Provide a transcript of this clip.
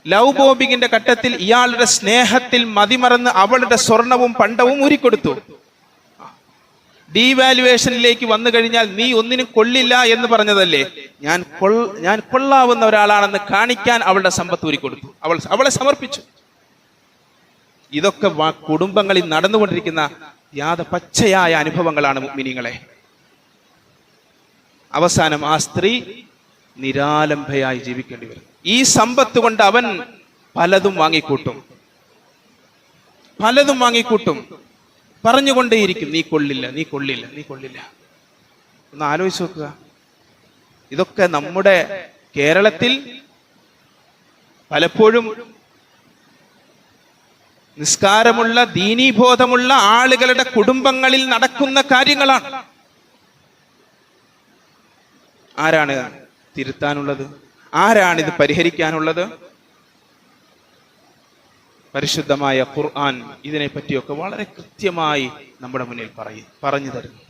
Love ബോംബിങ്ങിന്റെ ഘട്ടത്തിൽ ഇയാളുടെ സ്നേഹത്തിൽ മതിമറന്ന് അവളുടെ സ്വർണവും പണ്ടവും ഊരിക്കൊടുത്തു. ഡീവാലുവേഷനിലേക്ക് വന്നു കഴിഞ്ഞാൽ നീ ഒന്നിനും കൊള്ളില്ല എന്ന് പറഞ്ഞതല്ലേ, ഞാൻ കൊള്ളാവുന്ന ഒരാളാണെന്ന് കാണിക്കാൻ അവളുടെ സമ്പത്ത് ഊരിക്കൊടുത്തു, അവളെ സമർപ്പിച്ചു. ഇതൊക്കെ കുടുംബങ്ങളിൽ നടന്നുകൊണ്ടിരിക്കുന്ന പച്ചയായ അനുഭവങ്ങളാണ് മുഅ്മിനീങ്ങളെ. അവസാനം ആ സ്ത്രീ നിരാലംബയായി ജീവിക്കേണ്ടി വരും. ഈ സമ്പത്ത് കൊണ്ട് അവൻ പലതും വാങ്ങിക്കൂട്ടും, പറഞ്ഞുകൊണ്ടേയിരിക്കും, നീ കൊള്ളില്ല, നീ കൊള്ളില്ല, നീ കൊള്ളില്ല. ഒന്ന് ആലോചിച്ച് നോക്കുക. ഇതൊക്കെ നമ്മുടെ കേരളത്തിൽ പലപ്പോഴും നിസ്കാരമുള്ള ദീനീബോധമുള്ള ആളുകളുടെ കുടുംബങ്ങളിൽ നടക്കുന്ന കാര്യങ്ങളാണ്. ആരാണ് തിരുത്താനുള്ളത്? ആരാണിത് പരിഹരിക്കാനുള്ളത്? പരിശുദ്ധമായ ഖുർആൻ ഇതിനെ പറ്റിയൊക്കെ വളരെ കൃത്യമായി നമ്മുടെ മുന്നിൽ പറഞ്ഞു തരുന്നു.